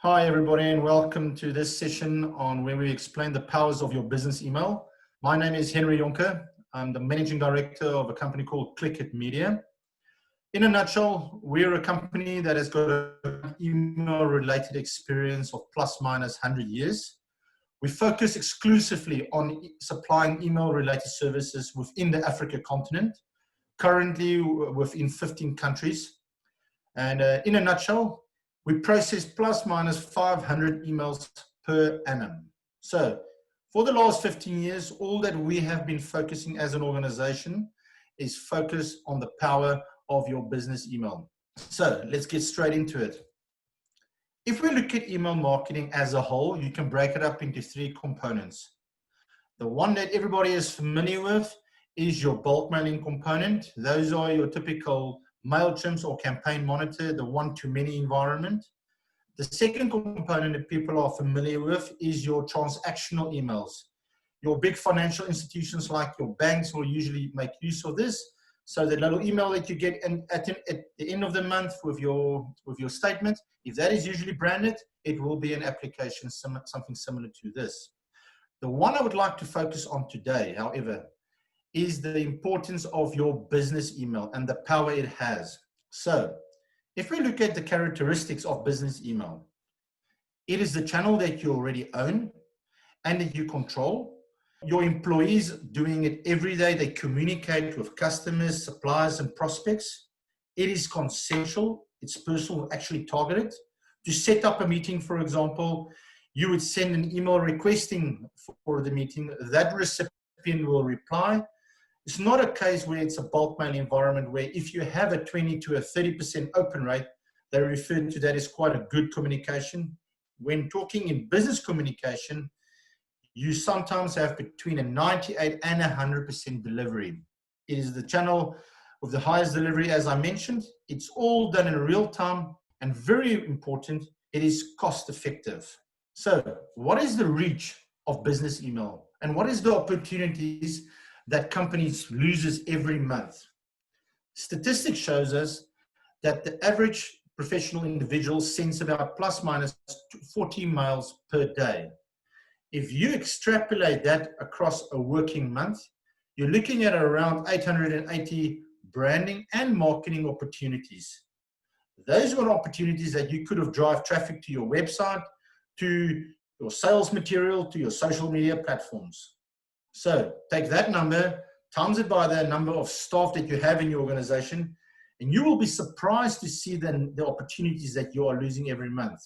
Hi, everybody, and welcome to this session on where we explain the powers of your business email. My name is Henry Jonker. I'm the managing director of a company called ClickIt Media. In a nutshell, we're a company that has got an email-related experience of plus minus 100 years. We focus exclusively on supplying email-related services within the Africa continent, currently within 15 countries. And in a nutshell, we process plus minus 500 emails per annum. So for the last 15 years, all that we have been focusing as an organization is focus on the power of your business email. So let's get straight into it. If we look at email marketing as a whole, you can break it up into three components. The one that everybody is familiar with is your bulk mailing component. Those are your typical MailChimp or Campaign Monitor, the one-to-many environment. The second component that people are familiar with is your transactional emails. Your big financial institutions like your banks will usually make use of this. So the little email that you get at the end of the month with your statement, if that is usually branded, it will be an application, something similar to this. The one I would like to focus on today, however, is the importance of your business email and the power it has. So if we look at the characteristics of business email, it is the channel that you already own and that you control. Your employees doing it every day, they communicate with customers, suppliers, and prospects. It is consensual, it's personal, actually targeted. To set up a meeting, for example, you would send an email requesting for the meeting, that recipient will reply. It's not a case where it's a bulk mail environment where if you have a 20 to a 30% open rate, they refer to that as quite a good communication. When talking in business communication, you sometimes have between a 98 and 100% delivery. It is the channel with the highest delivery, as I mentioned. It's all done in real time, and very important, it is cost effective. So what is the reach of business email? And what is the opportunities that companies loses every month? Statistics shows us that the average professional individual sends about plus minus 40 miles per day. If you extrapolate that across a working month, you're looking at around 880 branding and marketing opportunities. Those were opportunities that you could have drive traffic to your website, to your sales material, to your social media platforms. So take that number, times it by the number of staff that you have in your organization, and you will be surprised to see the opportunities that you are losing every month.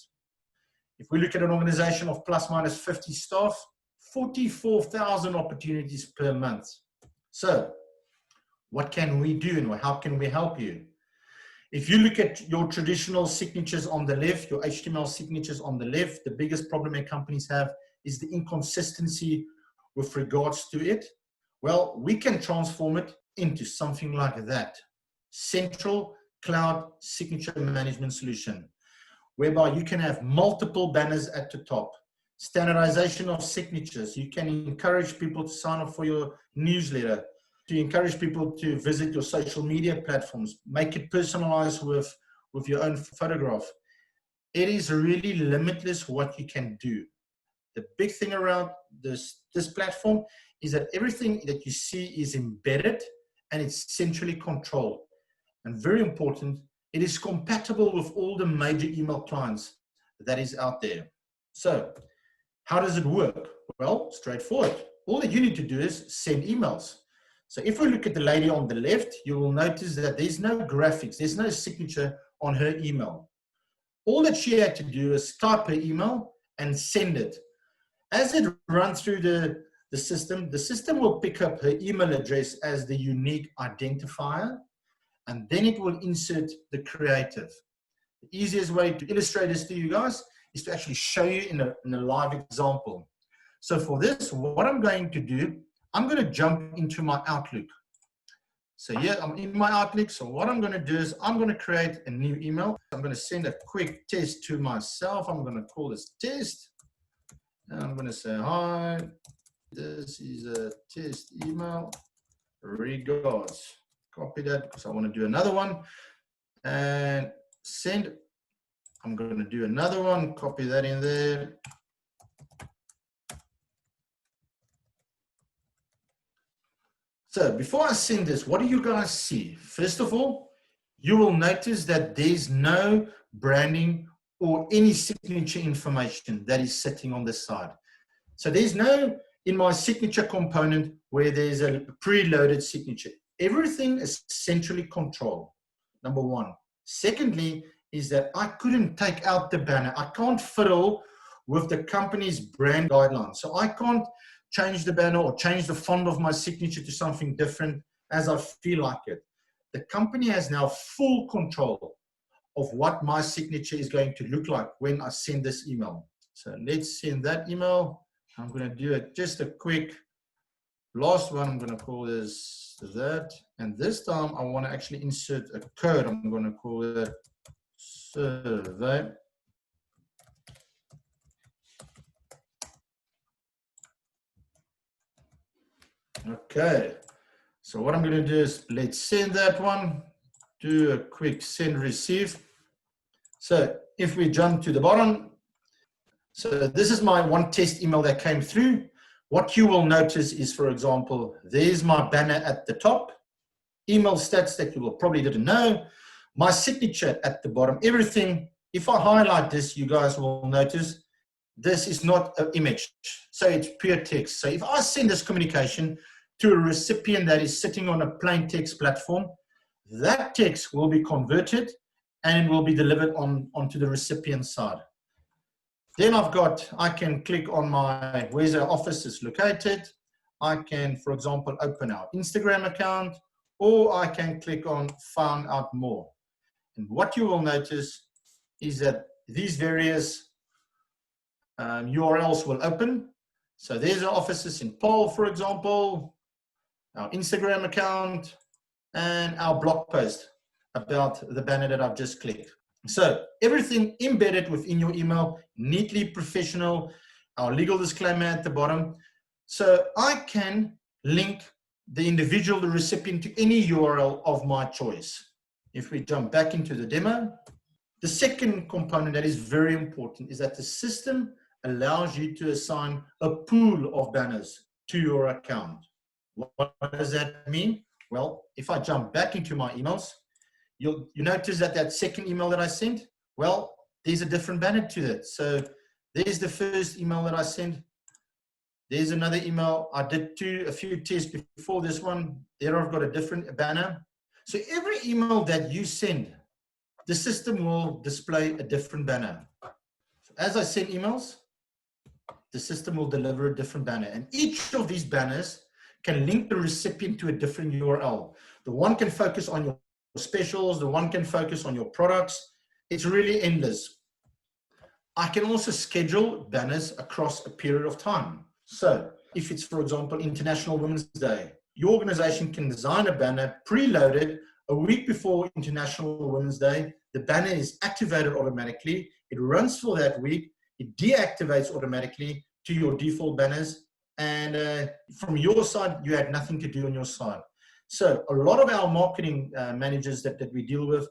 If we look at an organization of plus minus 50 staff, 44,000 opportunities per month. So what can we do and how can we help you? If you look at your traditional signatures on the left, your HTML signatures on the left, the biggest problem that companies have is the inconsistency with regards to it. Well, we can transform it into something like that. Central Cloud Signature Management Solution, whereby you can have multiple banners at the top, standardization of signatures. You can encourage people to sign up for your newsletter, to encourage people to visit your social media platforms, make it personalized with your own photograph. It is really limitless what you can do. The big thing around this platform is that everything that you see is embedded and it's centrally controlled. And very important, it is compatible with all the major email clients that is out there. So how does it work? Well, straightforward. All that you need to do is send emails. So if we look at the lady on the left, you will notice that there's no graphics, there's no signature on her email. All that she had to do is type her email and send it. As it runs through the system will pick up her email address as the unique identifier, and then it will insert the creative. The easiest way to illustrate this to you guys is to actually show you in a live example. So for this, what I'm going to do, I'm going to jump into my Outlook. So yeah, I'm in my Outlook. So what I'm going to do is I'm going to create a new email. I'm going to send a quick test to myself. I'm going to call this test. And I'm going to say, hi, this is a test email. Regards. Copy that because I want to do another one. And send. I'm going to do another one, copy that in there. So before I send this, what do you guys see? First of all, you will notice that there's no branding or any signature information that is sitting on the side. So there's no, in my signature component, where there's a preloaded signature. Everything is centrally controlled, number one. Secondly, is that I couldn't take out the banner. I can't fiddle with the company's brand guidelines. So I can't change the banner or change the font of my signature to something different as I feel like it. The company has now full control of what my signature is going to look like when I send this email. So let's send that email. I'm going to do it just a quick last one. I'm going to call this that. And this time I want to actually insert a code. I'm going to call it survey. Okay. So what I'm going to do is let's send that one. Do a quick send receive. So if we jump to the bottom, so this is my one test email that came through. What you will notice is, for example, there's my banner at the top, email stats that you will probably didn't know, my signature at the bottom, everything. If I highlight this, you guys will notice this is not an image. So it's pure text. So if I send this communication to a recipient that is sitting on a plain text platform, that text will be converted and it will be delivered onto the recipient side. Then I can click on my, where's our office is located. I can, for example, open our Instagram account, or I can click on find out more. And what you will notice is that these various URLs will open. So there's our offices in Paarl, for example, our Instagram account, and our blog post about the banner that I've just clicked. So everything embedded within your email, neatly professional, our legal disclaimer at the bottom. So I can link the individual, the recipient, to any URL of my choice. If we jump back into the demo, the second component that is very important is that the system allows you to assign a pool of banners to your account. What does that mean? Well, if I jump back into my emails, you notice that second email that I sent, well, there's a different banner to that. So there's the first email that I sent. There's another email. I did a few tests before this one. There I've got a different banner. So every email that you send, the system will display a different banner. So as I send emails, the system will deliver a different banner. And each of these banners can link the recipient to a different URL. The one can focus on your specials, the one can focus on your products. It's really endless. I can also schedule banners across a period of time. So if it's, for example, International Women's Day, your organization can design a banner preloaded a week before International Women's Day. The banner is activated automatically. It runs for that week. It deactivates automatically to your default banners. And from your side, you had nothing to do on your side. So a lot of our marketing managers that we deal with,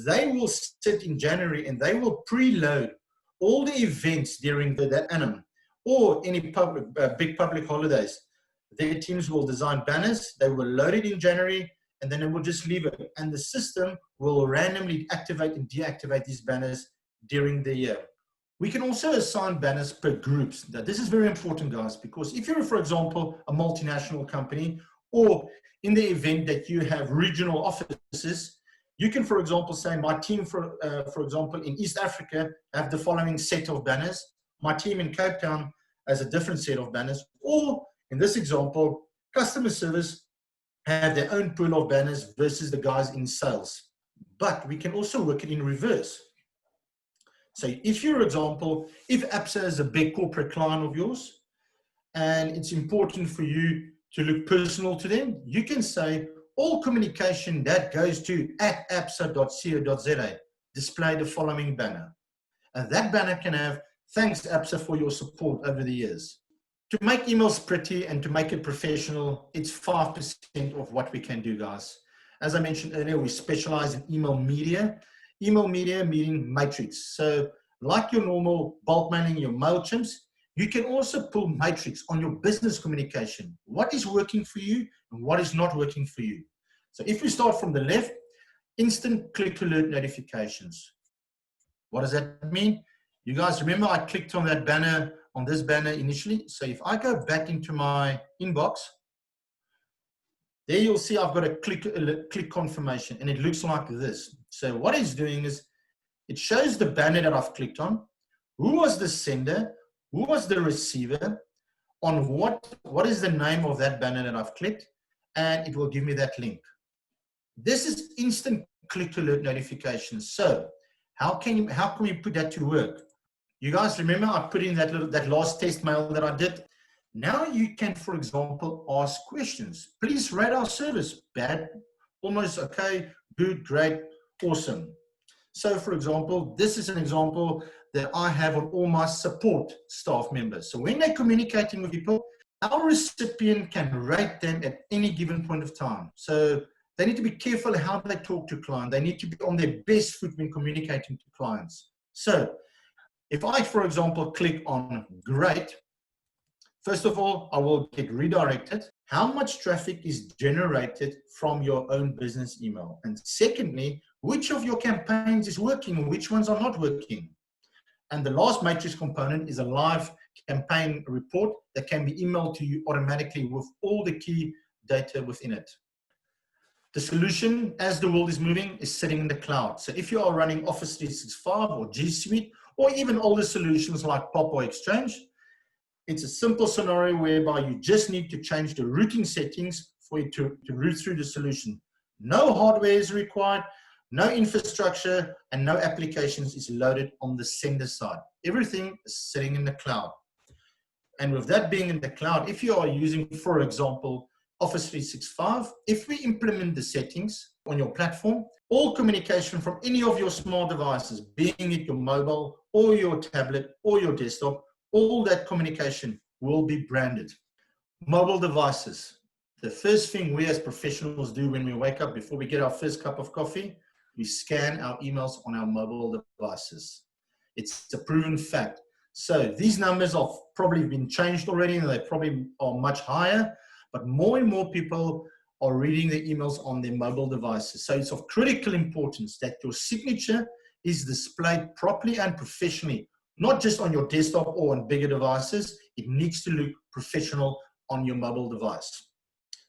they will sit in January and they will preload all the events during that annum or any big public holidays. Their teams will design banners, they will load it in January, and then it will just leave it. And the system will randomly activate and deactivate these banners during the year. We can also assign banners per groups. Now, this is very important, guys, because if you're, for example, a multinational company, or in the event that you have regional offices, you can, for example, say my team, for example, in East Africa have the following set of banners. My team in Cape Town has a different set of banners. Or in this example, customer service have their own pool of banners versus the guys in sales. But we can also work it in reverse. So if you're, for example, if ABSA is a big corporate client of yours, and it's important for you to look personal to them, you can say, all communication that goes to @absa.co.za, display the following banner. And that banner can have, thanks ABSA for your support over the years. To make emails pretty and to make it professional, it's 5% of what we can do, guys. As I mentioned earlier, we specialize in email media. email media meaning matrix. So like your normal bulk mailing, your MailChimps, you can also pull matrix on your business communication. What is working for you and what is not working for you. So if we start from the left, instant click alert notifications. What does that mean? You guys remember I clicked on that banner, on this banner initially. So if I go back into my inbox, there you'll see I've got a click confirmation and it looks like this. So what it's doing is it shows the banner that I've clicked on, who was the sender, who was the receiver, on what is the name of that banner that I've clicked, and it will give me that link. This is instant click alert notifications. So how can we put that to work? You guys remember I put in that last test mail that I did. Now you can, for example, ask questions. Please rate our service. Bad, almost okay, good, great, awesome. So for example, this is an example that I have on all my support staff members. So when they're communicating with people, our recipient can rate them at any given point of time. So they need to be careful how they talk to clients. They need to be on their best foot when communicating to clients. So if I, for example, click on great, first of all, I will get redirected. How much traffic is generated from your own business email? And secondly, which of your campaigns is working and which ones are not working? And the last matrix component is a live campaign report that can be emailed to you automatically with all the key data within it. The solution, as the world is moving, is sitting in the cloud. So if you are running Office 365 or G Suite, or even older solutions like Pop or Exchange, it's a simple scenario whereby you just need to change the routing settings for you to route through the solution. No hardware is required, no infrastructure, and no applications is loaded on the sender side. Everything is sitting in the cloud. And with that being in the cloud, if you are using, for example, Office 365, if we implement the settings on your platform, all communication from any of your smart devices, being it your mobile or your tablet or your desktop, all that communication will be branded. Mobile devices. The first thing we as professionals do when we wake up before we get our first cup of coffee, we scan our emails on our mobile devices. It's a proven fact. So these numbers have probably been changed already and they probably are much higher, but more and more people are reading the emails on their mobile devices. So it's of critical importance that your signature is displayed properly and professionally, not just on your desktop or on bigger devices. It needs to look professional on your mobile device.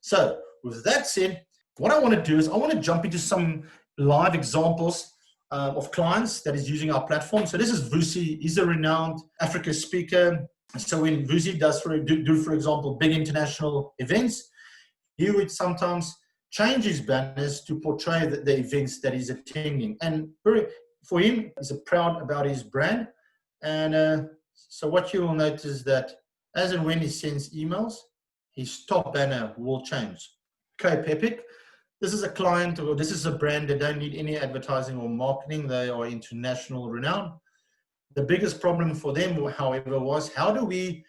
So with that said, what I want to do is I want to jump into some live examples of clients that is using our platform. So this is Vusi. He's a renowned Africa speaker. So when Vusi does, for example, big international events, he would sometimes change his banners to portray the events that he's attending. And for him, he's proud about his brand. And so what you will notice is that as and when he sends emails, his top banner will change. Cape Epic. This is a client, or this is a brand that don't need any advertising or marketing. They are international renowned. The biggest problem for them, however, was how do we,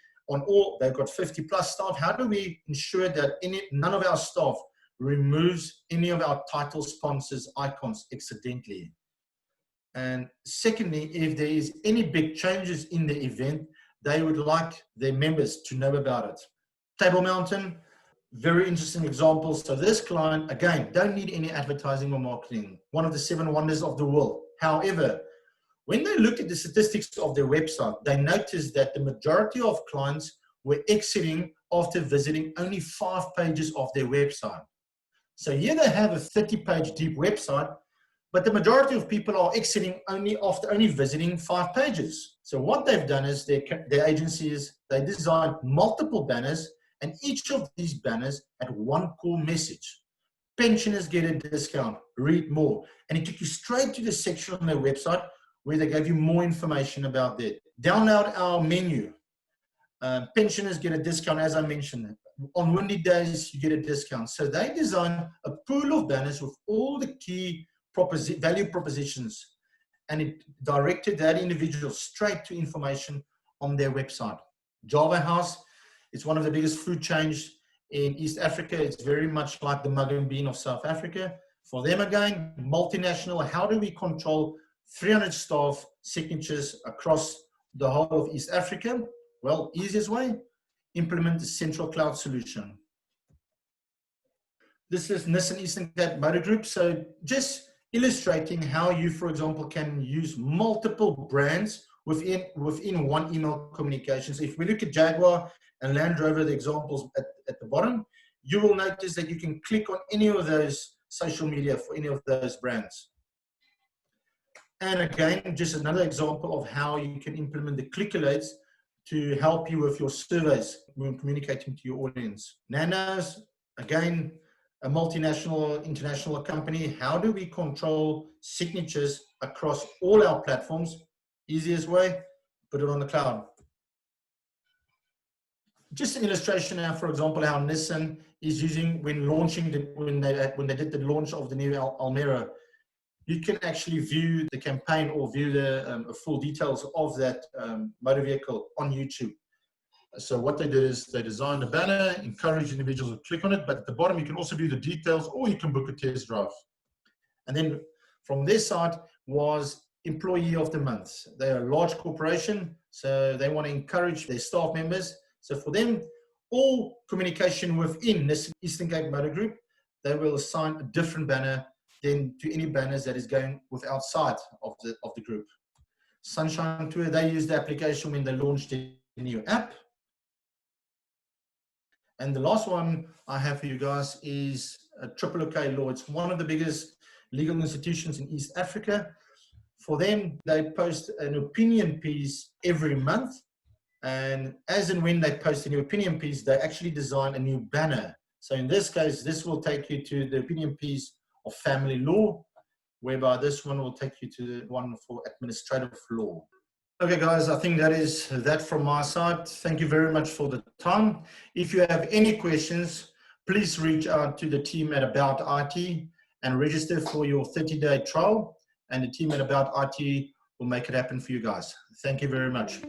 they've got 50 plus staff, how do we ensure that none of our staff removes any of our title sponsors icons accidentally? And secondly, if there is any big changes in the event, they would like their members to know about it. Table Mountain, very interesting example. So this client, again, don't need any advertising or marketing. One of the 7 wonders of the world. However, when they look at the statistics of their website, they notice that the majority of clients were exiting after visiting only 5 pages of their website. So here they have a 30-page deep website, but the majority of people are exiting after only visiting 5 pages. So what they've done is their agency is they designed multiple banners, and each of these banners had one core message. Pensioners get a discount, read more. And it took you straight to the section on their website where they gave you more information about that. Download our menu. Pensioners get a discount, as I mentioned. On windy days, you get a discount. So they designed a pool of banners with all the key value propositions, and it directed that individual straight to information on their website. Java House, it's one of the biggest food chains in East Africa. It's very much like the Mug and Bean of South Africa. For them again, multinational, how do we control 300 staff signatures across the whole of East Africa? Well, easiest way, implement the central cloud solution. This is Nissan Eastern Cape Motor Group. So just illustrating how you, for example, can use multiple brands within one email communication. So if we look at Jaguar and Land Rover, the examples at the bottom, you will notice that you can click on any of those social media for any of those brands. And again, just another example of how you can implement the Click-Alerts to help you with your surveys when communicating to your audience. Nanos, again, a multinational, international company. How do we control signatures across all our platforms? Easiest way, put it on the cloud. Just an illustration now, for example, how Nissan is using when launching, when they did the launch of the new Almera. You can actually view the campaign or view the full details of that motor vehicle on YouTube. So what they did is they designed a banner, encourage individuals to click on it, but at the bottom you can also view the details, or you can book a test drive. And then from their side was Employee of the Month. They're a large corporation, so they want to encourage their staff members. So for them, all communication within this Eastern Cape Motor Group, they will assign a different banner than to any banners that is going with outside of the group. Sunshine Tour, they use the application when they launched the new app. And the last one I have for you guys is Triple OK Law. It's one of the biggest legal institutions in East Africa. For them, they post an opinion piece every month. And as and when they post a new opinion piece, they actually design a new banner. So in this case, this will take you to the opinion piece of family law, whereby this one will take you to the one for administrative law. Okay, guys, I think that is that from my side. Thank you very much for the time. If you have any questions, please reach out to the team at About IT and register for your 30-day trial, and the team at About IT will make it happen for you guys. Thank you very much.